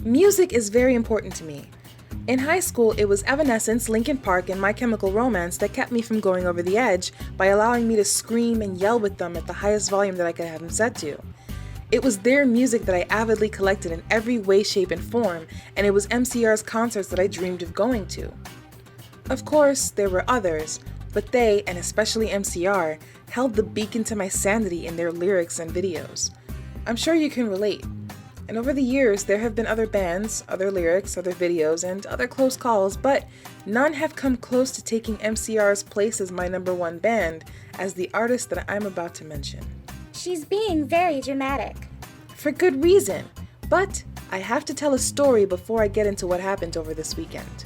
Music is very important to me. In high school, it was Evanescence, Linkin Park, and My Chemical Romance that kept me from going over the edge by allowing me to scream and yell with them at the highest volume that I could have them set to. It was their music that I avidly collected in every way, shape, and form, and it was MCR's concerts that I dreamed of going to. Of course, there were others, but they, and especially MCR, held the beacon to my sanity in their lyrics and videos. I'm sure you can relate. And over the years, there have been other bands, other lyrics, other videos, and other close calls, but none have come close to taking MCR's place as my number one band, as the artist that I'm about to mention. She's being very dramatic. For good reason, but I have to tell a story before I get into what happened over this weekend.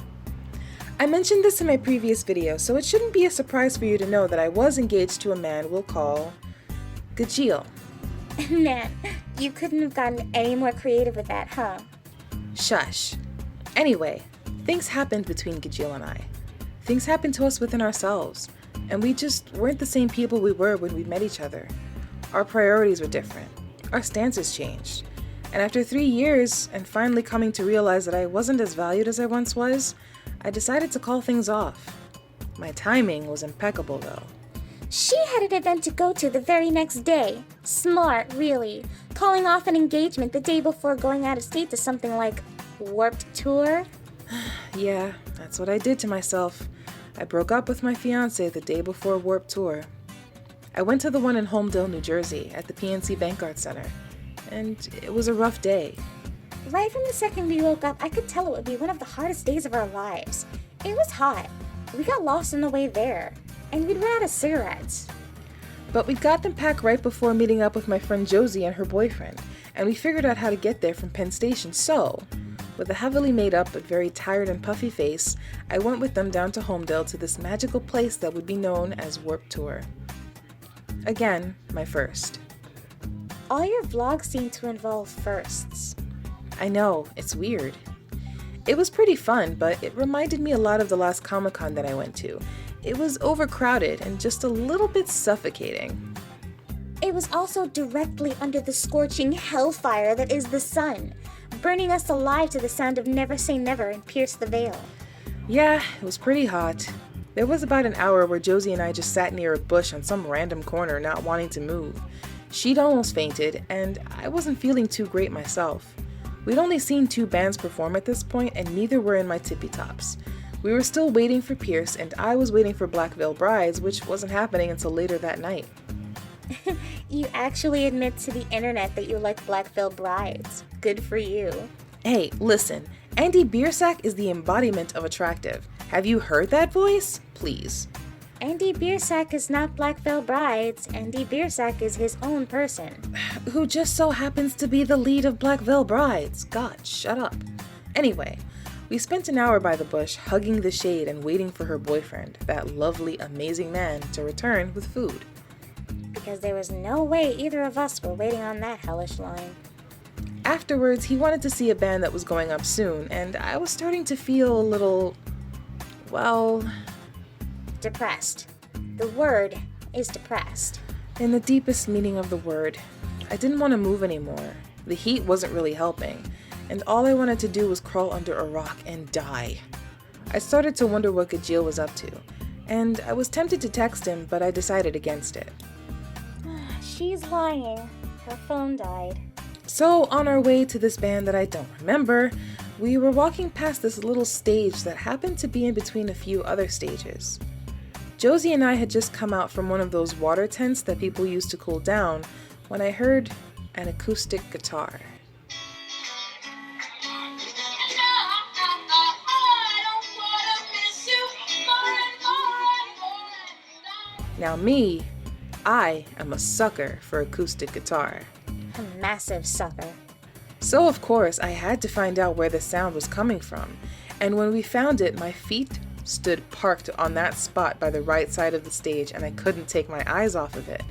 I mentioned this in my previous video, so it shouldn't be a surprise for you to know that I was engaged to a man we'll call Gajeel. Man, you couldn't have gotten any more creative with that, huh? Shush. Anyway, things happened between Gajeel and I. Things happened to us within ourselves, and we just weren't the same people we were when we met each other. Our priorities were different. Our stances changed. And after 3 years, and finally coming to realize that I wasn't as valued as I once was, I decided to call things off. My timing was impeccable, though. She had an event to go to the very next day. Smart, really. Calling off an engagement the day before going out of state to something like Warped Tour. Yeah, that's what I did to myself. I broke up with my fiancé the day before Warped Tour. I went to the one in Holmdel, New Jersey, at the PNC Bank Arts Center, and it was a rough day. Right from the second we woke up, I could tell it would be one of the hardest days of our lives. It was hot. We got lost on the way there, and we'd run out of cigarettes. But we got them packed right before meeting up with my friend Josie and her boyfriend, and we figured out how to get there from Penn Station, so, with a heavily made up but very tired and puffy face, I went with them down to Holmdel to this magical place that would be known as Warped Tour. Again, my first. All your vlogs seem to involve firsts. I know, it's weird. It was pretty fun, but it reminded me a lot of the last Comic-Con that I went to. It was overcrowded and just a little bit suffocating. It was also directly under the scorching hellfire that is the sun, burning us alive to the sound of Never Say Never and Pierce the Veil. Yeah, it was pretty hot. There was about an hour where Josie and I just sat near a bush on some random corner not wanting to move. She'd almost fainted, and I wasn't feeling too great myself. We'd only seen 2 bands perform at this point, and neither were in my tippy tops. We were still waiting for Pierce, and I was waiting for Black Veil Brides, which wasn't happening until later that night. You actually admit to the internet that you like Black Veil Brides. Good for you. Hey, listen, Andy Biersack is the embodiment of attractive. Have you heard that voice? Please. Andy Biersack is not Black Veil Brides. Andy Biersack is his own person. Who just so happens to be the lead of Black Veil Brides. God, shut up. Anyway, we spent an hour by the bush hugging the shade and waiting for her boyfriend, that lovely, amazing man, to return with food. Because there was no way either of us were waiting on that hellish line. Afterwards, he wanted to see a band that was going up soon, and I was starting to feel a little, well, depressed. The word is depressed. In the deepest meaning of the word. I didn't want to move anymore. The heat wasn't really helping, and all I wanted to do was crawl under a rock and die. I started to wonder what Gajeel was up to, and I was tempted to text him, but I decided against it. She's lying. Her phone died. So, on our way to this band that I don't remember, we were walking past this little stage that happened to be in between a few other stages. Josie and I had just come out from one of those water tents that people use to cool down when I heard an acoustic guitar. Now me, I am a sucker for acoustic guitar. A massive sucker. So of course I had to find out where the sound was coming from, and when we found it, my feet stood parked on that spot by the right side of the stage and I couldn't take my eyes off of it.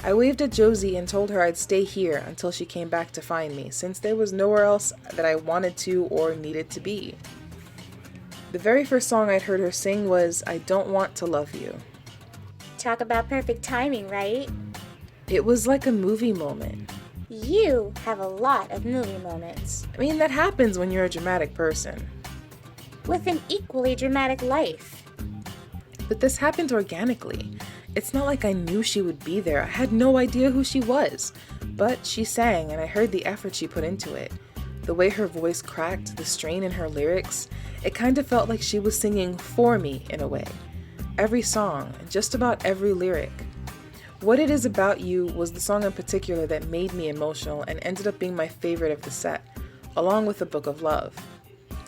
I waved at Josie and told her I'd stay here until she came back to find me, since there was nowhere else that I wanted to or needed to be. The very first song I'd heard her sing was I Don't Want to Love You. Talk about perfect timing, right? It was like a movie moment. You have a lot of movie moments. I mean, that happens when you're a dramatic person. With an equally dramatic life. But this happened organically. It's not like I knew she would be there. I had no idea who she was. But she sang, and I heard the effort she put into it. The way her voice cracked, the strain in her lyrics, it kind of felt like she was singing for me in a way. Every song, and just about every lyric. What It Is About You was the song in particular that made me emotional and ended up being my favorite of the set, along with The Book of Love.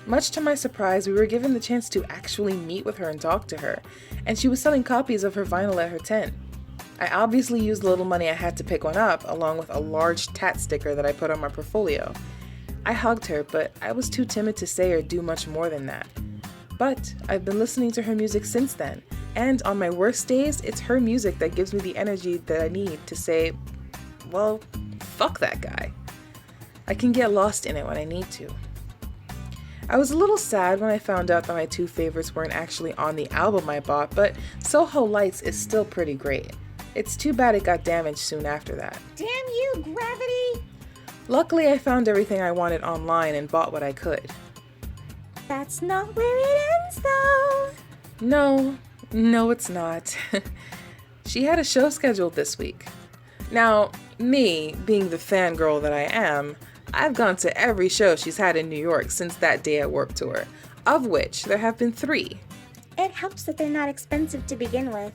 Much to my surprise, we were given the chance to actually meet with her and talk to her, and she was selling copies of her vinyl at her tent. I obviously used the little money I had to pick one up, along with a large tat sticker that I put on my portfolio. I hugged her, but I was too timid to say or do much more than that. But I've been listening to her music since then, and on my worst days, it's her music that gives me the energy that I need to say, well, fuck that guy. I can get lost in it when I need to. I was a little sad when I found out that my two favorites weren't actually on the album I bought, but Soho Lights is still pretty great. It's too bad it got damaged soon after that. Damn you, Gravity! Luckily, I found everything I wanted online and bought what I could. That's not where it ends, though. No, it's not. She had a show scheduled this week. Now, me, being the fangirl that I am, I've gone to every show she's had in New York since that day at Warped Tour, of which there have been 3. It helps that they're not expensive to begin with.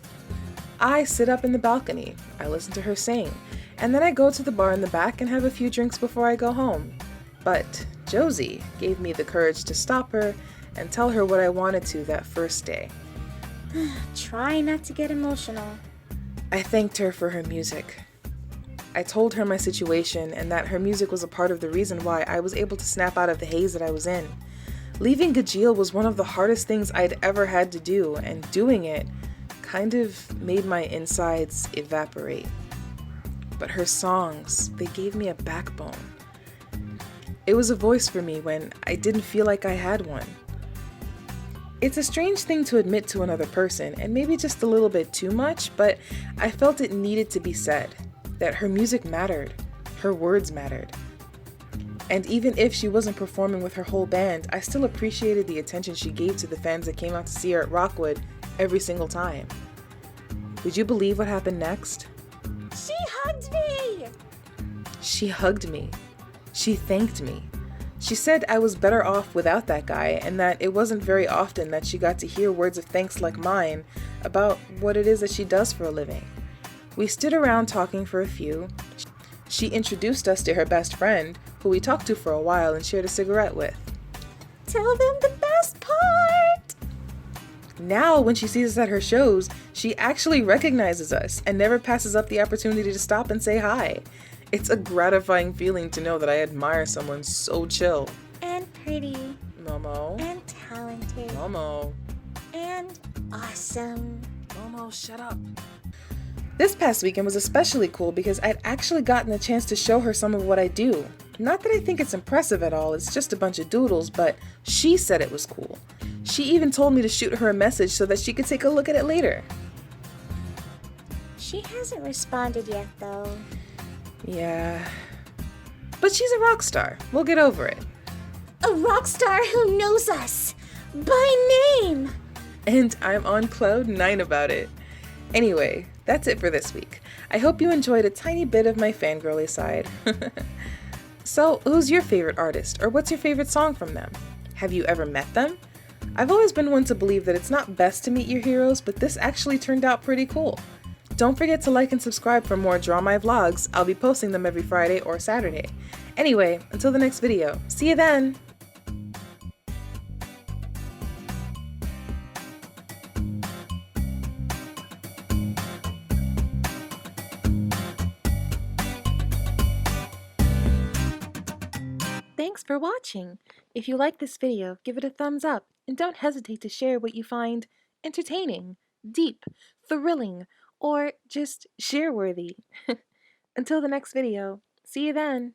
I sit up in the balcony, I listen to her sing, and then I go to the bar in the back and have a few drinks before I go home. But Josie gave me the courage to stop her and tell her what I wanted to that first day. Try not to get emotional. I thanked her for her music. I told her my situation and that her music was a part of the reason why I was able to snap out of the haze that I was in. Leaving Gajeel was one of the hardest things I'd ever had to do, and doing it kind of made my insides evaporate. But her songs, they gave me a backbone. It was a voice for me when I didn't feel like I had one. It's a strange thing to admit to another person, and maybe just a little bit too much, but I felt it needed to be said. That her music mattered, her words mattered. And even if she wasn't performing with her whole band, I still appreciated the attention she gave to the fans that came out to see her at Rockwood every single time. Would you believe what happened next? She hugged me! She hugged me. She thanked me. She said I was better off without that guy, and that it wasn't very often that she got to hear words of thanks like mine about what it is that she does for a living. We stood around talking for a few. She introduced us to her best friend, who we talked to for a while and shared a cigarette with. Tell them the best part! Now, when she sees us at her shows, she actually recognizes us and never passes up the opportunity to stop and say hi. It's a gratifying feeling to know that I admire someone so chill. And pretty. Momo. And talented. Momo. And awesome. Momo, shut up. This past weekend was especially cool because I'd actually gotten a chance to show her some of what I do. Not that I think it's impressive at all, it's just a bunch of doodles, but she said it was cool. She even told me to shoot her a message so that she could take a look at it later. She hasn't responded yet, though. Yeah. But she's a rock star. We'll get over it. A rock star who knows us! By name! And I'm on cloud 9 about it. Anyway, that's it for this week. I hope you enjoyed a tiny bit of my fangirly side. So, who's your favorite artist, or what's your favorite song from them? Have you ever met them? I've always been one to believe that it's not best to meet your heroes, but this actually turned out pretty cool. Don't forget to like and subscribe for more Draw My Vlogs. I'll be posting them every Friday or Saturday. Anyway, until the next video, see you then! Thanks for watching! If you like this video, give it a thumbs up, and don't hesitate to share what you find entertaining, deep, thrilling, or just share-worthy. Until the next video, see you then!